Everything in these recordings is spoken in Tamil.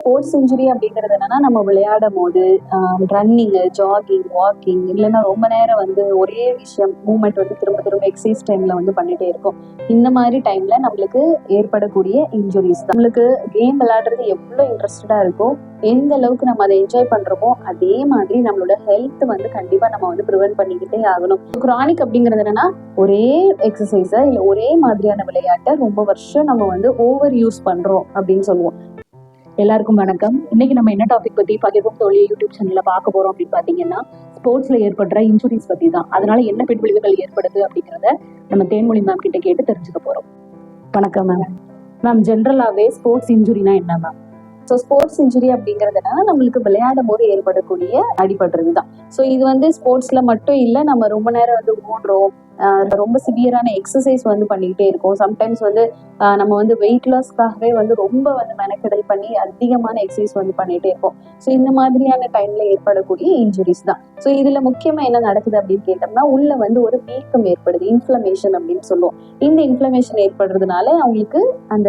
ஸ்போர்ட்ஸ் இன்ஜுரி அப்படிங்கிறது என்னன்னா, நம்ம விளையாடும் போது ரன்னிங், ஜாகிங், வாக்கிங் இல்லைன்னா ரொம்ப நேரம் வந்து ஒரே விஷயம் மூவ்மெண்ட் வந்து திரும்ப திரும்ப எக்ஸசைஸ் டைம்ல வந்து பண்ணிட்டே இருக்கும். இந்த மாதிரி டைம்ல நம்மளுக்கு ஏற்படக்கூடிய இன்ஜுரிஸ் தான். நம்மளுக்கு கேம் விளையாடுறது எவ்வளோ இன்ட்ரெஸ்டடா இருக்கோ, எந்த அளவுக்கு நம்ம அதை என்ஜாய் பண்றோமோ அதே மாதிரி நம்மளோட ஹெல்த் வந்து கண்டிப்பா நம்ம வந்து ப்ரிவென்ட் பண்ணிக்கிட்டே ஆகணும். கிரானிக் அப்படிங்கிறது என்னன்னா, ஒரே எக்ஸசைஸ இல்ல ஒரே மாதிரியான விளையாட்டை ரொம்ப வருஷம் நம்ம வந்து ஓவர் யூஸ் பண்றோம் அப்படின்னு சொல்லுவோம். எல்லாருக்கும் வணக்கம். இன்னைக்கு நம்ம என்ன டாபிக் பத்தி பகிர்வோம் தோழி யூடியூப் சேனல்ல பார்க்க போறோம் அப்படின்னு பாத்தீங்கன்னா, ஸ்போர்ட்ஸ்ல ஏற்படுற இன்ஜுரிஸ் பத்தி தான். அதனால என்ன பின்விளைவுகள் ஏற்படுது அப்படிங்கிறத நம்ம தேன்மொழி மேம் கிட்ட கேட்டு தெரிஞ்சுக்க போறோம். வணக்கம் மேம். மேம், ஜென்ரலாவே ஸ்போர்ட்ஸ் இன்ஜுரினா என்ன மேம்? ஸோ ஸ்போர்ட்ஸ் இன்ஜுரி அப்படிங்கிறதுனா நம்மளுக்கு விளையாடும் போது ஏற்படக்கூடிய அடிபடுறது தான். ஸோ இது வந்து ஸ்போர்ட்ஸ்ல மட்டும் இல்லை, நம்ம ரொம்ப நேரம் வந்து ஓடுறோம், ரொம்ப சிவியரான எக்ஸசைஸ் வந்து பண்ணிக்கிட்டே இருக்கும். சம்டைம்ஸ் வந்து நம்ம வந்து வெயிட் லாஸ்க்காகவே வந்து ரொம்ப வந்து மெனக்கெடல் பண்ணி அதிகமான எக்ஸசைஸ் வந்து பண்ணிட்டே இருப்போம். ஸோ இந்த மாதிரியான டைம்ல ஏற்படக்கூடிய இன்ஜுரிஸ் தான். ஸோ இதுல முக்கியமா என்ன நடக்குது அப்படின்னு கேட்டோம்னா, உள்ள வந்து ஒரு வீக்கம் ஏற்படுது, இன்ஃப்ளமேஷன் அப்படின்னு சொல்லுவோம். இந்த இன்ஃப்ளமேஷன் ஏற்படுறதுனால அவங்களுக்கு அந்த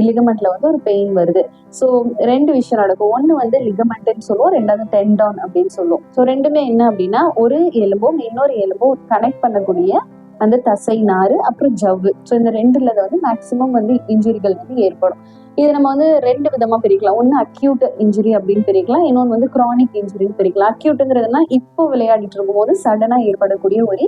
லிகமெண்ட்ல வந்து ஒரு பெயின் வருது. ஸோ ரெண்டு விஷயம் நடக்கும். ஒன்று வந்து லிகமெண்ட்னு சொல்லுவோம், ரெண்டாவது டெண்டான் அப்படின்னு சொல்லுவோம். ஸோ ரெண்டுமே என்ன அப்படின்னா, ஒரு எலும்பும் இன்னொரு எலும்பும் கனெக்ட் பண்ணக்கூடிய அந்த தசை நாறு அப்புறம் ஜவ்வு. ஸோ இந்த ரெண்டுல வந்து மேக்சிமம் வந்து இன்ஜுரிகள் வந்து ஏற்படும். இது நம்ம வந்து ரெண்டு விதமா பிரிக்கலாம். ஒன்று அக்யூட் இன்ஜுரி அப்படின்னு பிரிக்கலாம், இன்னொன்று வந்து கிரானிக் இன்ஜுரின்னு பிரிக்கலாம். அக்யூட்டுங்கிறதுனா இப்போ விளையாடிட்டு இருக்கும் போது சடனா ஏற்படக்கூடிய ஒரு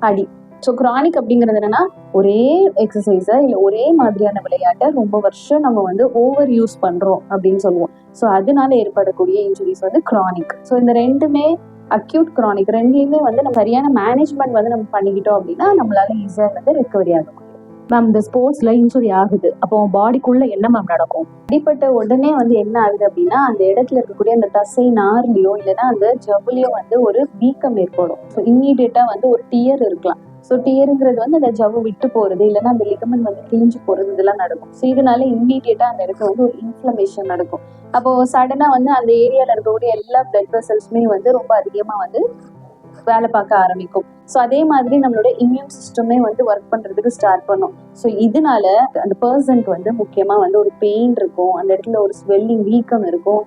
அடி. ஸோ கிரானிக் அப்படிங்கிறது என்னன்னா, ஒரே எக்ஸசைஸ இல்லை ஒரே மாதிரியான விளையாட்டை ரொம்ப வருஷம் நம்ம வந்து ஓவர் யூஸ் பண்றோம் அப்படின்னு சொல்லுவோம். ஸோ அதனால ஏற்படக்கூடிய இன்ஜுரிஸ் வந்து கிரானிக். ஸோ இந்த ரெண்டுமே அக்யூட், கிரானிக் ரெண்டுலையுமே வந்து நம்ம சரியான மேனேஜ்மெண்ட் வந்து நம்ம பண்ணிக்கிட்டோம் அப்படின்னா நம்மளால ஈஸியா வந்து ரிகவரி ஆக முடியும். மேம், இந்த ஸ்போர்ட்ஸ்ல இன்ஜுரி ஆகுது, அப்போ பாடிக்குள்ள என்ன மேம் நடக்கும்? அடிப்பட்ட உடனே வந்து என்ன ஆகுது அப்படின்னா, அந்த இடத்துல இருக்கக்கூடிய அந்த தசை நார்லயோ இல்லைன்னா அந்த ஜவ்வுலயோ வந்து ஒரு வீக்கம் ஏற்படும். ஸோ இம்மீடியட்டா வந்து ஒரு டியர் இருக்கலாம். ஸோ டியருங்கிறது வந்து அந்த ஜவ்வு விட்டு போறது இல்லைன்னா அந்த லிகமெண்ட் வந்து கிழிஞ்சு போறது இதெல்லாம் நடக்கும். ஸோ இதனால இம்மீடியட்டா அந்த இடத்துல வந்து ஒரு இன்ஃப்ளமேஷன் நடக்கும். அப்போ சடனா வந்து அந்த ஏரியால இருக்கக்கூடிய எல்லா பிளட் வெசல்ஸுமே வந்து ரொம்ப அதிகமா வந்து வேலை பார்க்க ஆரம்பிக்கும். ஸோ அதே மாதிரி நம்மளோட இம்யூன் சிஸ்டமே வந்து ஒர்க் பண்றதுக்கு ஸ்டார்ட் பண்ணும். ஸோ இதனால அந்த பர்சனுக்கு வந்து முக்கியமா வந்து ஒரு பெயின் இருக்கும், அந்த இடத்துல ஒரு ஸ்வெல்லிங், வீக்கம் இருக்கும்,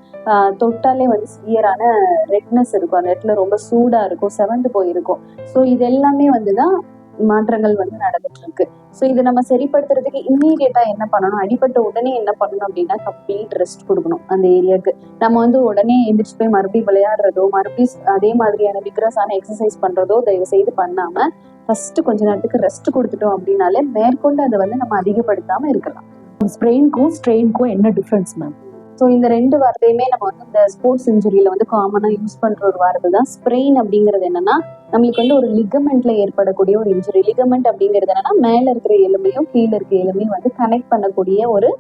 தொட்டாலே வந்து சிவியரான ரெட்னஸ் இருக்கும், அந்த இடத்துல ரொம்ப சூடா இருக்கும், செவந்து போயிருக்கும். ஸோ இது எல்லாமே வந்துதான் மாற்றங்கள் வந்து நடந்துட்டு இருக்கு. ஸோ இதை நம்ம சரிப்படுத்துறதுக்கு இம்மீடியட்டா என்ன பண்ணணும், அடிபட்ட உடனே என்ன பண்ணணும் அப்படின்னா கம்ப்ளீட் ரெஸ்ட் கொடுக்கணும் அந்த ஏரியாவுக்கு. நம்ம வந்து உடனே எந்திரிச்சு போய் மறுபடியும் விளையாடுறதோ மறுபடியும் அதே மாதிரியான விக்ரஸான எக்ஸசைஸ் பண்றதோ தயவு செய்து பண்ணாம ஃபர்ஸ்ட் கொஞ்ச நேரத்துக்கு ரெஸ்ட் கொடுத்துட்டோம் அப்படின்னாலே மேற்கொண்டு அதை வந்து நம்ம அதிகப்படுத்தாம இருக்கலாம். ஸ்ப்ரெயின்க்கும் ஸ்ட்ரெயின்க்கும் என்ன டிஃபரன்ஸ் மேம்? ஸோ இந்த ரெண்டு வார்த்தையுமே நம்ம வந்து இந்த ஸ்போர்ட்ஸ் இன்ஜுரியில வந்து காமனா யூஸ் பண்ற ஒரு வார்த்தை தான். ஸ்ப்ரெயின் அப்படிங்கிறது என்னன்னா, நம்மளுக்கு வந்து ஒரு லிகமெண்ட்ல ஏற்படக்கூடிய ஒரு இன்ஜுரி. லிகமெண்ட் அப்படிங்கிறது என்னன்னா, மேல இருக்கிற எலும்பையும் கீழே இருக்கிற எலும்பையும் வந்து கனெக்ட் பண்ணக்கூடிய ஒரு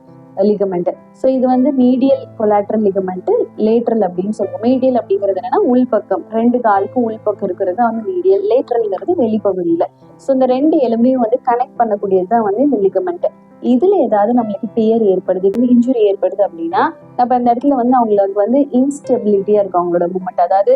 லிகமெண்ட். ஸோ இது வந்து மீடியல் கொலாட்ரல் லிகமெண்ட், லேட்ரல் அப்படின்னு சொல்லுவோம். மீடியல் அப்படிங்கிறது என்னன்னா உள்பக்கம், ரெண்டு காலுக்கும் உள்பக்கம் இருக்கிறது வந்து மீடியல், லேட்ரல்ங்கிறது வெளிப்பகுதியில. ஸோ இந்த ரெண்டு எலும்பையும் வந்து கனெக்ட் பண்ணக்கூடியது தான் வந்து இந்த லிகமெண்ட். இதுல ஏதாவது நம்மளுக்கு டியர் ஏற்படுது, இன்ஜுரி ஏற்படுது அப்படின்னா அப்ப அந்த இடத்துல வந்து அவங்களுக்கு வந்து இன்ஸ்டெபிலிட்டியா இருக்கும் அவங்களோட மூமெண்ட். அதாவது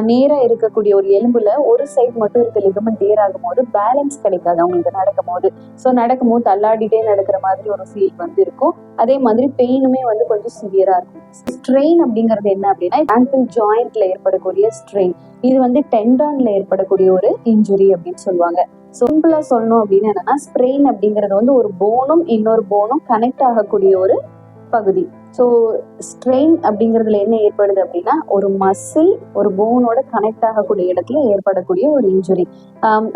நேரா இருக்கக்கூடிய ஒரு எலும்புல ஒரு சைடு மட்டும் இருக்க லிகமெண்ட் டியர் ஆகும் போது பேலன்ஸ் கிடைக்காது அவங்களுக்கு நடக்கும் போது. ஸோ நடக்கும் போது தள்ளாடிட்டே நடக்கிற மாதிரி ஒரு ஃபீல் வந்து இருக்கும். அதே மாதிரி பெயினுமே வந்து கொஞ்சம் சிவியரா இருக்கும். ஸ்ட்ரெயின் அப்படிங்கிறது என்ன அப்படின்னா, ஆங்கிள் ஜாயிண்ட்ல ஏற்படக்கூடிய ஸ்ட்ரெயின். இது வந்து டெண்டான்ல ஏற்படக்கூடிய ஒரு இன்ஜுரி அப்படின்னு சொல்லுவாங்க. சிம்பிளா சொல்லணும் அப்படின்னு என்னன்னா, ஸ்ப்ரெயின் அப்படிங்கிறது வந்து ஒரு போனும் இன்னொரு போனும் கனெக்ட் ஆகக்கூடிய ஒரு பகுதி. ஸோ ஸ்ட்ரெயின் அப்படிங்கிறதுல என்ன ஏற்படுது அப்படின்னா, ஒரு மசில் ஒரு போனோட கனெக்ட் ஆகக்கூடிய இடத்துல ஏற்படக்கூடிய ஒரு இன்ஜுரி.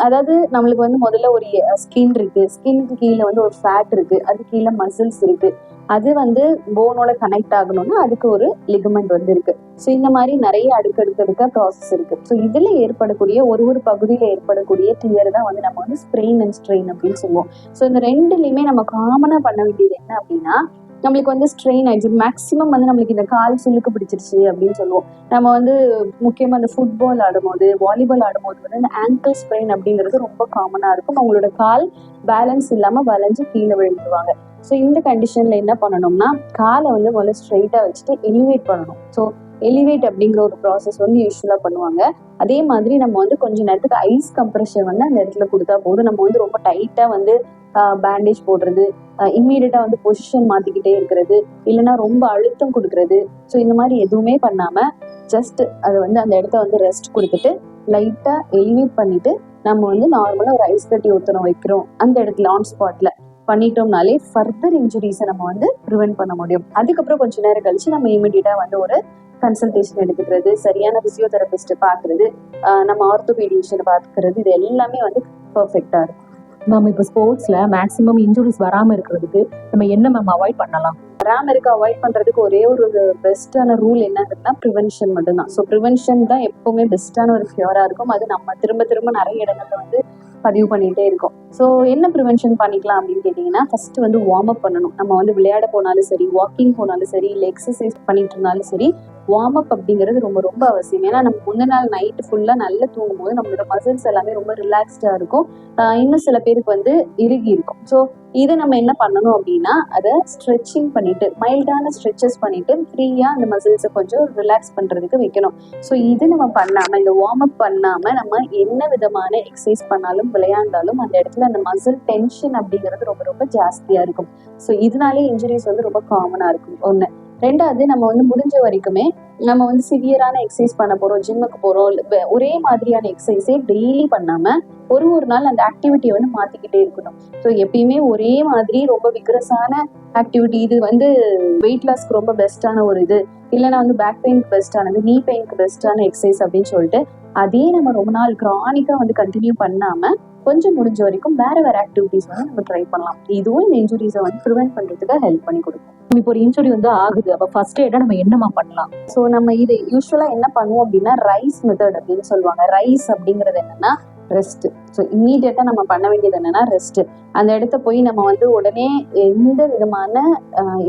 அதாவது நம்மளுக்கு வந்து முதல்ல ஒரு ஸ்கின் இருக்கு, ஸ்கின்னுக்கு கீழே வந்து ஒரு ஃபேட் இருக்கு, அது கீழே மசில்ஸ் இருக்கு, அது வந்து போனோட கனெக்ட் ஆகணும்னா அதுக்கு ஒரு லிகமெண்ட் வந்து இருக்கு. ஸோ இந்த மாதிரி நிறைய அடுக்கடுக்க ப்ராசஸ் இருக்கு. ஸோ இதுல ஏற்படக்கூடிய ஒரு பகுதியில ஏற்படக்கூடிய டியர் தான் வந்து நம்ம வந்து ஸ்ப்ரெயின் அண்ட் ஸ்ட்ரெயின் அப்படின்னு சொல்லுவோம். ஸோ இந்த ரெண்டுலையுமே நம்ம காமனா பண்ண வேண்டியது என்ன அப்படின்னா, நம்மளுக்கு வந்து ஸ்ட்ரெயின் ஆயிடுச்சு, மேக்ஸிமம் வந்து நம்மளுக்கு இந்த கால் சுளுக்கு பிடிச்சிருச்சு அப்படின்னு சொல்லுவோம். நம்ம வந்து முக்கியமா இந்த ஃபுட்பால் ஆடும்போது, வாலிபால் ஆடும்போது வந்து இந்த ஆங்கிள் ஸ்ப்ரெயின் அப்படிங்கிறது ரொம்ப காமனா இருக்கும். அவங்களோட கால் பேலன்ஸ் இல்லாம வளைஞ்சு கீழே விழுந்துருவாங்க. ஸோ இந்த கண்டிஷன்ல என்ன பண்ணணும்னா, காலை வந்து முதல்ல ஸ்ட்ரெயிட்டா வச்சுட்டு எலிவேட் பண்ணணும். ஸோ எலிவேட் அப்படிங்கிற ஒரு ப்ராசஸ் வந்து யூஸ்வலாக பண்ணுவாங்க. அதே மாதிரி நம்ம வந்து கொஞ்ச நேரத்துக்கு ஐஸ் கம்ப்ரெஷன் வந்து அந்த இடத்துல கொடுத்தா போதும். நம்ம வந்து ரொம்ப டைட்டாக வந்து பேண்டேஜ் போடுறது, இம்மீடியட்டாக வந்து பொசிஷன் மாற்றிக்கிட்டே இருக்கிறது, இல்லைன்னா ரொம்ப அழுத்தம் கொடுக்கறது, ஸோ இந்த மாதிரி எதுவுமே பண்ணாமல் ஜஸ்ட் அதை வந்து அந்த இடத்த வந்து ரெஸ்ட் கொடுத்துட்டு லைட்டாக எலிவேட் பண்ணிட்டு நம்ம வந்து நார்மலாக ஒரு ஐஸ் கட்டி ஊற்றணும் வைக்கிறோம் அந்த இடத்துல ஆன் ஸ்பாட்ல பண்ணிட்டோம்னாலே ஃபர்தர் இன்ஜுரிஸை நம்ம வந்து ப்ரிவென்ட் பண்ண முடியும். அதுக்கப்புறம் கொஞ்ச நேரம் கழிச்சு நம்ம இமீடியட்டாக வந்து ஒரு கன்சல்டேஷன் எடுத்துக்கிறது, சரியான பிசியோதெரபிஸ்ட் பார்க்கறது, நம்ம ஆர்த்தோபீடிஷியனை பார்க்கறது, இது எல்லாமே வந்து பர்ஃபெக்டாக இருக்கும். மேம் இப்போ ஸ்போர்ட்ஸ்ல மேக்ஸிமம் இன்ஜுரிஸ் வராமல் இருக்கிறதுக்கு நம்ம என்ன மேம் அவாய்ட் பண்ணலாம்? வராமல் இருக்க அவாய்ட் பண்ணுறதுக்கு ஒரே ஒரு பெஸ்ட்டான ரூல் என்னன்னா ப்ரிவென்ஷன் மட்டும்தான். ஸோ ப்ரிவென்ஷன் தான் எப்போவுமே பெஸ்ட்டான ஒரு கியூராக இருக்கும். அது நம்ம திரும்ப திரும்ப நிறைய இடங்கள்ல வந்து பதிவு பண்ணிகிட்டே இருக்கோம். ஸோ என்ன ப்ரிவென்ஷன் பண்ணிக்கலாம் அப்படின்னு கேட்டிங்கன்னா, ஃபஸ்ட்டு வந்து வார்ம் அப் பண்ணணும். நம்ம வந்து விளையாட போனாலும் சரி, வாக்கிங் போனாலும் சரி, இல்லை எக்ஸசைஸ் பண்ணிட்டு இருந்தாலும் சரி, வார்ம் அப் அப்படிங்கிறது ரொம்ப ரொம்ப அவசியம். ஏன்னா நம்ம முந்தின நாள் நைட்டு ஃபுல்லாக நல்லா தூங்கும் போது நம்மளோட மசில்ஸ் எல்லாமே ரொம்ப ரிலாக்ஸ்டாக இருக்கும். இன்னும் சில பேருக்கு வந்து இறுகி இருக்கும். ஸோ இதை நம்ம என்ன பண்ணணும் அப்படின்னா, அதை ஸ்ட்ரெச்சிங் பண்ணிட்டு மைல்டான ஸ்ட்ரெச்சஸ் பண்ணிட்டு ஃப்ரீயாக அந்த மசில்ஸை கொஞ்சம் ரிலாக்ஸ் பண்ணுறதுக்கு வைக்கணும். ஸோ இது நம்ம பண்ணாமல், இந்த வார்ம் அப் பண்ணாமல் நம்ம என்ன விதமான எக்ஸசைஸ் பண்ணாலும் விளையாண்டாலும் அந்த இடத்துல அந்த மசில் டென்ஷன் அப்படிங்கிறது ரொம்ப ரொம்ப ஜாஸ்தியாக இருக்கும். ஸோ இதனாலே இன்ஜுரிஸ் வந்து ரொம்ப காமனாக இருக்கும். ஒன்று. ரெண்டாவது, நம்ம வந்து முடிஞ்ச வரைக்குமே நம்ம வந்து சிவியரான எக்ஸசைஸ் பண்ண போகிறோம், ஜிம்முக்கு போகிறோம், ஒரே மாதிரியான எக்ஸசைஸே டெய்லி பண்ணாமல் ஒரு நாள் அந்த ஆக்டிவிட்டியை வந்து மாற்றிக்கிட்டே இருக்கணும். ஸோ எப்பயுமே ஒரே மாதிரி ரொம்ப விக்ரஸான ஆக்டிவிட்டி, இது வந்து வெயிட் லாஸ்க்கு ரொம்ப பெஸ்ட்டான ஒரு இது, இல்லைன்னா வந்து பேக் பெயினுக்கு பெஸ்ட்டானது, நீ பெயினுக்கு பெஸ்ட்டான எக்ஸசைஸ் அப்படின்னு சொல்லிட்டு அதே நம்ம ரொம்ப நாள் கிரானிக்காக வந்து கண்டினியூ பண்ணாமல் கொஞ்சம் முடிஞ்ச வரைக்கும் வேற ஆக்டிவிட்டிஸ் வந்து நம்ம ட்ரை பண்ணலாம். இதுவும் இந்த இன்ஜுரிஸை வந்து ப்ரிவென்ட் பண்ணுறதுக்கு ஹெல்ப் பண்ணி கொடுக்கும். இப்போ ஒரு இன்ஜுரி வந்து ஆகுது, அப்போ ஃபர்ஸ்ட் எய்டா நம்ம என்னமா பண்ணலாம்? ஸோ நம்ம இது யூஸ்வலாக என்ன பண்ணுவோம் அப்படின்னா, ரைஸ் மெத்தட் அப்படின்னு சொல்லுவாங்க. ரைஸ் அப்படிங்கிறது என்னன்னா ரெஸ்ட். ஸோ இம்மீடியட்டாக நம்ம பண்ண வேண்டியது என்னன்னா ரெஸ்ட். அந்த இடத்த போய் நம்ம வந்து உடனே எந்த விதமான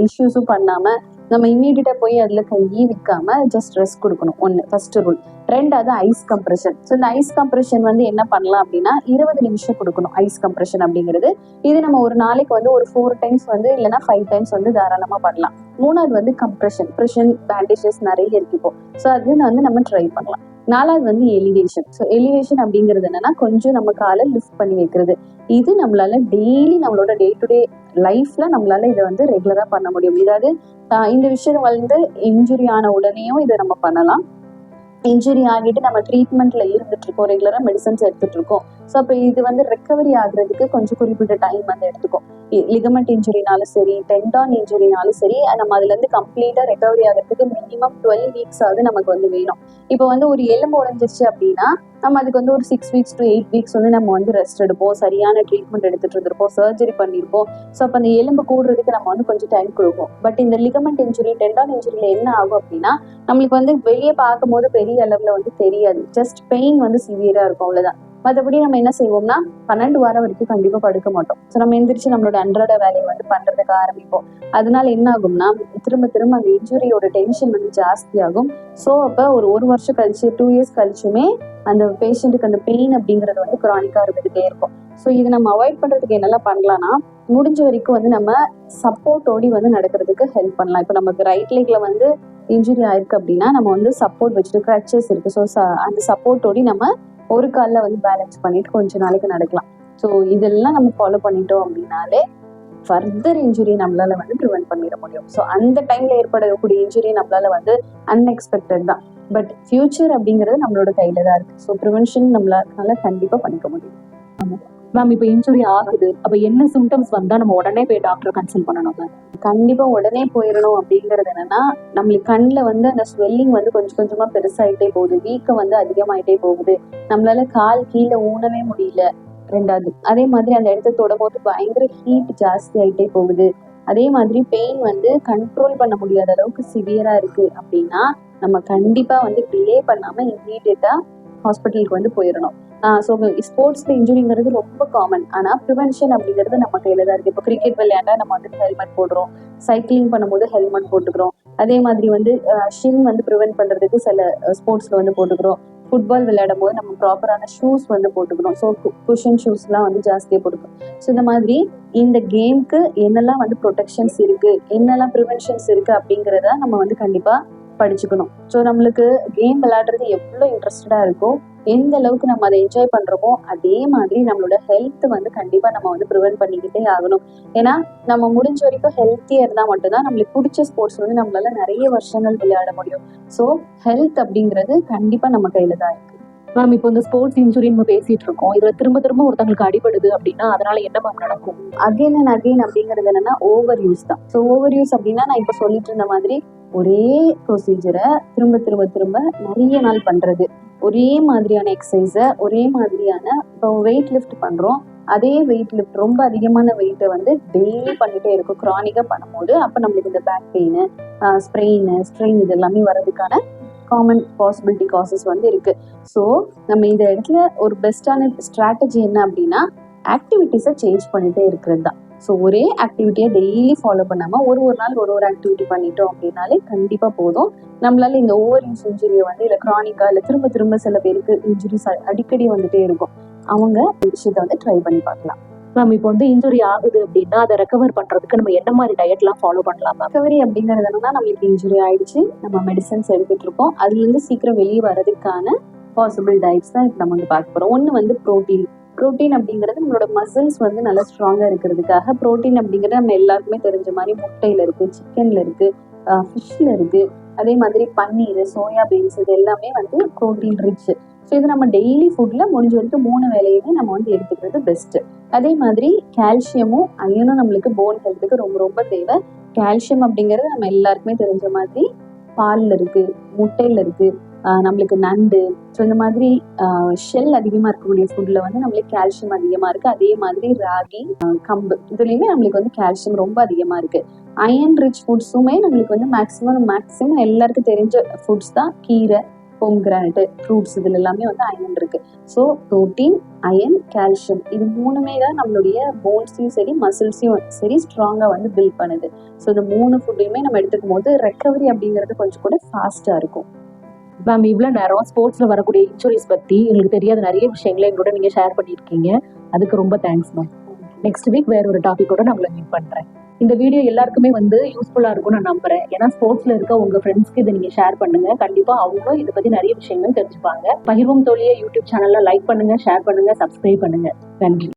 இஷ்யூஸும் பண்ணாமல் நம்ம இம்மீடியட்டாக போய் அதில் கையை விற்காம ஜஸ்ட் ரெஸ்ட் கொடுக்கணும். ஒன்று ஃபர்ஸ்ட் ரூல். ரெண்டாவது ஐஸ் கம்ப்ரெஷன். ஸோ இந்த ஐஸ் கம்ப்ரெஷன் வந்து என்ன பண்ணலாம் அப்படின்னா 20 நிமிஷம் கொடுக்கணும் ஐஸ் கம்ப்ரெஷன் அப்படிங்கிறது. இது நம்ம ஒரு நாளைக்கு வந்து ஒரு 4 டைம்ஸ் வந்து இல்லைன்னா 5 டைம்ஸ் வந்து தாராளமாக பண்ணலாம். மூணாவது வந்து கம்ப்ரெஷன் பேண்டேஜஸ் நிறைய இருக்கு இப்போ. ஸோ அது வந்து நம்ம ட்ரை பண்ணலாம். நாலாவது வந்து எலிவேஷன். ஸோ எலிவேஷன் அப்படிங்கிறது என்னன்னா கொஞ்சம் நம்ம காலை லிஃப்ட் பண்ணி வைக்கிறது. இது நம்மளால டெய்லி நம்மளோட டே டு டே லைஃப்ல நம்மளால இதை வந்து ரெகுலரா பண்ண முடியும். இதாவது இந்த விஷயம் வந்து இன்ஜுரி ஆன உடனேயும் இதை நம்ம பண்ணலாம். இன்ஜுரி ஆகிட்டு நம்ம ட்ரீட்மெண்ட்ல இருந்துட்டு இருக்கோம், ரெகுலரா மெடிசன்ஸ் எடுத்துட்டு இருக்கோம். ஸோ அப்போ இது வந்து ரெக்கவரி ஆகுறதுக்கு கொஞ்சம் குறிப்பிட்ட டைம் வந்து எடுத்துக்கும். லிகமெண்ட் இன்ஜுரினாலும் சரி, டெண்டான் இன்ஜுரினாலும் சரி, நம்ம அதுல இருந்து கம்ப்ளீட்டா ரெக்கவரி ஆகிறதுக்கு மினிமம் 12 வீக்ஸ் ஆகுது நமக்கு வந்து வேணும். இப்போ வந்து ஒரு எலும்பு உடைஞ்சிருச்சு அப்படின்னா நம்ம அதுக்கு வந்து ஒரு 6 வீக்ஸ் to 8 வீக்ஸ் வந்து நம்ம வந்து ரெஸ்ட் எடுப்போம், சரியான ட்ரீட்மெண்ட் எடுத்துட்டு இருந்திருப்போம், சர்ஜரி பண்ணியிருப்போம். ஸோ அப்போ அந்த எலும்பு கூடுறதுக்கு நம்ம வந்து கொஞ்சம் டைம் கொடுப்போம். பட் இந்த லிகமெண்ட் இன்ஜுரி, டெண்டான் இன்ஜுரியில என்ன ஆகும் அப்படின்னா நம்மளுக்கு வந்து வெளியே பார்க்கும் போது பெரிய அளவுல வந்து தெரியாது, ஜஸ்ட் பெயின் வந்து சிவியரா இருக்கும், அவ்வளவுதான். மற்றபடி நம்ம என்ன செய்வோம்னா 12 வாரம் வரைக்கும் கண்டிப்பா படுக்க மாட்டோம். ஸோ நம்ம எந்திரிச்சு நம்மளோட அன்றாட வேலையை வந்து பண்றதுக்கு ஆரம்பிப்போம். அதனால என்ன ஆகும்னா திரும்ப திரும்ப அந்த இன்ஜுரியோட டென்ஷன் வந்து ஜாஸ்தி ஆகும். ஸோ அப்போ ஒரு வருஷம் கழிச்சு 2 இயர்ஸ் கழிச்சுமே அந்த பேஷண்ட்டுக்கு அந்த பெயின் அப்படிங்கிறது வந்து கிரானிக்கா இருந்துகிட்டே இருக்கும். ஸோ இது நம்ம அவாய்ட் பண்றதுக்கு என்னெல்லாம் பண்ணலாம்னா, முடிஞ்ச வரைக்கும் வந்து நம்ம சப்போர்ட்டோடி வந்து நடக்கிறதுக்கு ஹெல்ப் பண்ணலாம். இப்போ நமக்கு ரைட் லெக்ல வந்து இன்ஜுரி ஆயிருக்கு அப்படின்னா நம்ம வந்து சப்போர்ட் வச்சுட்டு கிரச்சஸ் இருக்கு. ஸோ அந்த சப்போர்ட்டோடி நம்ம ஒரு காலில் வந்து பேலன்ஸ் பண்ணிட்டு கொஞ்ச நாளைக்கு நடக்கலாம். ஸோ இதெல்லாம் நம்ம ஃபாலோ பண்ணிட்டோம் அப்படின்னாலே ஃபர்தர் இன்ஜுரி நம்மளால வந்து ப்ரிவென்ட் பண்ணிட முடியும். ஸோ அந்த டைம்ல ஏற்படக்கூடிய இன்ஜுரி நம்மளால வந்து அன்எக்ஸ்பெக்டட் தான். பட் ஃபியூச்சர் அப்படிங்கிறது நம்மளோட கையில தான் இருக்கு. ஸோ ப்ரிவென்ஷன் நம்மளால கண்டிப்பா பண்ணிக்க முடியும். மேம் இப்போ இன்ஜுரி ஆகுது, அப்போ என்ன சிம்டம்ஸ் வந்தா நம்ம உடனே போய் டாக்டரை கன்சல்ட் பண்ணணும் மேம்? கண்டிப்பா உடனே போயிடணும் அப்படிங்கிறது என்னன்னா, நம்மளுக்கு கண்ணில் வந்து அந்த ஸ்வெல்லிங் வந்து கொஞ்சம் கொஞ்சமா பெருசாயிட்டே போகுது, வீக்கம் வந்து அதிகமாயிட்டே போகுது, நம்மளால கால் கீழே ஊனவே முடியல. ரெண்டாவது, அதே மாதிரி அந்த இடத்த தொடும்போது பயங்கர ஹீட் ஜாஸ்தி ஆயிட்டே போகுது. அதே மாதிரி பெயின் வந்து கண்ட்ரோல் பண்ண முடியாத அளவுக்கு சிவியரா இருக்கு அப்படின்னா நம்ம கண்டிப்பா வந்து டிலே பண்ணாம இம்மீடியட்டா ஹாஸ்பிட்டலுக்கு வந்து போயிடணும். ஸோ ஸ்போர்ட்ஸ்ல இன்ஜுரிங்கிறது ரொம்ப காமன். ஆனால் ப்ரிவென்ஷன் அப்படிங்கிறது நம்ம கையில தான் இருக்கு. இப்போ கிரிக்கெட் விளையாண்டா நம்ம வந்து ஹெல்மெட் போடுறோம், சைக்கிளிங் பண்ணும்போது ஹெல்மெட் போட்டுக்கிறோம். அதே மாதிரி வந்து ஷின் வந்து ப்ரிவென்ட் பண்றதுக்கு சில ஸ்போர்ட்ஸ்ல வந்து போட்டுக்கிறோம். ஃபுட்பால் விளையாடும் போது நம்ம ப்ராப்பரான ஷூஸ் வந்து போட்டுக்கணும். ஸோ குஷன் ஷூஸ்லாம் வந்து ஜாஸ்தியாக போட்டுக்கணும். ஸோ இந்த மாதிரி இந்த கேம்க்கு என்னெல்லாம் வந்து ப்ரொடெக்ஷன்ஸ் இருக்கு, என்னெல்லாம் ப்ரிவென்ஷன்ஸ் இருக்கு அப்படிங்கிறத நம்ம வந்து கண்டிப்பா படிச்சுக்கணும். ஸோ நம்மளுக்கு கேம் விளையாடுறது எவ்வளோ இன்ட்ரெஸ்டடாக இருக்கோ, எந்த அளவுக்கு நம்ம அதை என்ஜாய் பண்ணுறோமோ அதே மாதிரி நம்மளோட ஹெல்த் வந்து கண்டிப்பாக நம்ம வந்து ப்ரிவென்ட் பண்ணிக்கிட்டே ஆகணும். ஏன்னா நம்ம முடிஞ்ச வரைக்கும் ஹெல்த்தியாக இருந்தால் மட்டும்தான் நம்மளுக்கு பிடிச்ச ஸ்போர்ட்ஸ் வந்து நம்மளால நிறைய வருஷங்கள் விளையாட முடியும். ஸோ ஹெல்த் அப்படிங்கிறது கண்டிப்பாக நம்ம கையில் தான் இருக்கு. மேம் இப்போ இந்த ஸ்போர்ட்ஸ் இன்ஜுரி நம்ம பேசிட்டு இருக்கோம், இதுல திரும்ப திரும்ப ஒருத்தங்களுக்கு அடிபடுது அப்படின்னா அதனால என்ன மேம் நடக்கும்? அகைன் அண்ட் அகைன் அப்படிங்கிறது என்னன்னா ஓவர் யூஸ் தான். ஸோ ஓவர் யூஸ் அப்படின்னா நான் இப்போ சொல்லிட்டு இருந்த மாதிரி ஒரே ப்ரொசீஜரை திரும்ப திரும்ப திரும்ப நிறைய நாள் பண்றது, ஒரே மாதிரியான எக்ஸசைஸை ஒரே மாதிரியான, இப்போ வெயிட் லிஃப்ட் பண்றோம், அதே வெயிட் லிஃப்ட் ரொம்ப அதிகமான வெயிட்டை வந்து டெய்லி பண்ணிட்டே இருக்கும் க்ரானிக்காக பண்ணும்போது அப்போ நம்மளுக்கு இந்த பேக் பெயின், ஸ்ட்ரெயின் இது எல்லாமே வர்றதுக்கான காமன் பாசிபிலிட்டி காசஸ் வந்து இருக்கு. ஸோ நம்ம இந்த இடத்துல ஒரு பெஸ்டான ஸ்ட்ராட்டஜி என்ன அப்படின்னா ஆக்டிவிட்டிஸை சேஞ்ச் பண்ணிட்டே இருக்கிறது தான். ஸோ ஒரே ஆக்டிவிட்டியை டெய்லி ஃபாலோ பண்ணாமல் ஒரு நாள் ஒரு ஆக்டிவிட்டி பண்ணிட்டோம் அப்படின்னாலே கண்டிப்பாக போதும். நம்மளால இந்த ஓவர் யூஸ் இன்ஜுரியை வந்து இல்லை க்ரானிக்காக இல்லை திரும்ப திரும்ப சில பேருக்கு இன்ஜுரிஸ் அடிக்கடி வந்துட்டே இருக்கும், அவங்க இந்த விஷயத்தை வந்து ட்ரை பண்ணி பார்க்கலாம். மேம் இப்போ வந்து இன்ஜுரி ஆகுது அப்படின்னா அதை ரெக்கவர் பண்றதுக்கு நம்ம என்ன மாதிரி டயட்லாம் ஃபாலோ பண்ணலாம் மேம்? ரெக்கவரி அப்படிங்கிறது என்னன்னா நம்மளுக்கு இன்ஜுரி ஆயிடுச்சு, நம்ம மெடிசன்ஸ் எடுத்துட்டு இருக்கோம், அதுலேருந்து சீக்கிரம் வெளியே வர்றதுக்கான பாசிபிள் டயட்ஸ் தான் இப்போ நம்ம வந்து பார்க்க போகிறோம். ஒன்று வந்து ப்ரோட்டீன் அப்படிங்கிறது நம்மளோட மசில்ஸ் வந்து நல்லா ஸ்ட்ராங்காக இருக்கிறதுக்காக. ப்ரோட்டீன் அப்படிங்கிறது நம்ம எல்லாருக்குமே தெரிஞ்ச மாதிரி முட்டையில் இருக்குது, சிக்கனில் இருக்குது, ஃபிஷ்ஷில் இருக்குது, அதே மாதிரி பன்னீர், சோயா பீன்ஸ் இது எல்லாமே வந்து ப்ரோட்டீன் ரிச். ஸோ இது நம்ம டெய்லி ஃபுட்டில் முடிஞ்ச வரைக்கும் 3 வேளையுமே நம்ம வந்து எடுத்துக்கிறது பெஸ்ட்டு. அதே மாதிரி கால்சியமும் அயனும் நம்மளுக்கு போன் ஹெல்த்துக்கு ரொம்ப ரொம்ப தேவை. கால்சியம் அப்படிங்கிறது நம்ம எல்லாருக்குமே தெரிஞ்ச மாதிரி பாலில் இருக்குது, முட்டையில் இருக்குது, நம்மளுக்கு நண்டு, ஸோ இந்த மாதிரி ஷெல் அதிகமாக இருக்கக்கூடிய ஃபுட்டில் வந்து நம்மளுக்கு கால்சியம் அதிகமாக இருக்குது. அதே மாதிரி ராகி, கம்பு இதுலேயுமே நம்மளுக்கு வந்து கால்சியம் ரொம்ப அதிகமாக இருக்குது. அயன் ரிச் ஃபுட்ஸுமே நம்மளுக்கு வந்து மேக்ஸிமம் எல்லாருக்கும் தெரிஞ்ச ஃபுட்ஸ் தான். கீரை, பொம்கிரானட், ஃப்ரூட்ஸ் இதில் எல்லாமே வந்து அயன் இருக்குது. ஸோ ப்ரோட்டீன், அயன், கால்சியம் இது 3மே தான் நம்மளுடைய போன்ஸையும் சரி மசில்ஸையும் சரி ஸ்ட்ராங்காக வந்து பில்ட் பண்ணுது. ஸோ இந்த 3 ஃபுட்டையுமே நம்ம எடுத்துக்கும் போது ரெக்கவரி அப்படிங்கிறது கொஞ்சம் கூட ஃபாஸ்ட்டாக இருக்கும். மேம் இவ்வளோ நேரம் ஸ்போர்ட்ஸில் வரக்கூடிய இன்ஜுரிஸ் பற்றி எங்களுக்கு தெரியாத நிறைய விஷயங்களை எங்களோட நீங்கள் ஷேர் பண்ணியிருக்கீங்க, அதுக்கு ரொம்ப தேங்க்ஸ் மேம். நெக்ஸ்ட் வீக் வேற ஒரு டாப்பிக்கோட நான் உங்களை மீட் பண்ணுறேன். இந்த வீடியோ எல்லாருக்குமே வந்து யூஸ்ஃபுல்லாக இருக்கும்னு நான் நம்புறேன். ஏன்னா ஸ்போர்ட்ஸில் இருக்க உங்கள் ஃப்ரெண்ட்ஸ்க்கு இதை நீங்கள் ஷேர் பண்ணுங்க, கண்டிப்பாக அவங்களும் இதை பற்றி நிறைய விஷயங்கள் தெரிஞ்சுப்பாங்க. பகிர்வோம் தோழியை யூடியூப் சேனலில் லைக் பண்ணுங்க, ஷேர் பண்ணுங்க, சப்ஸ்கிரைப் பண்ணுங்க. நன்றி.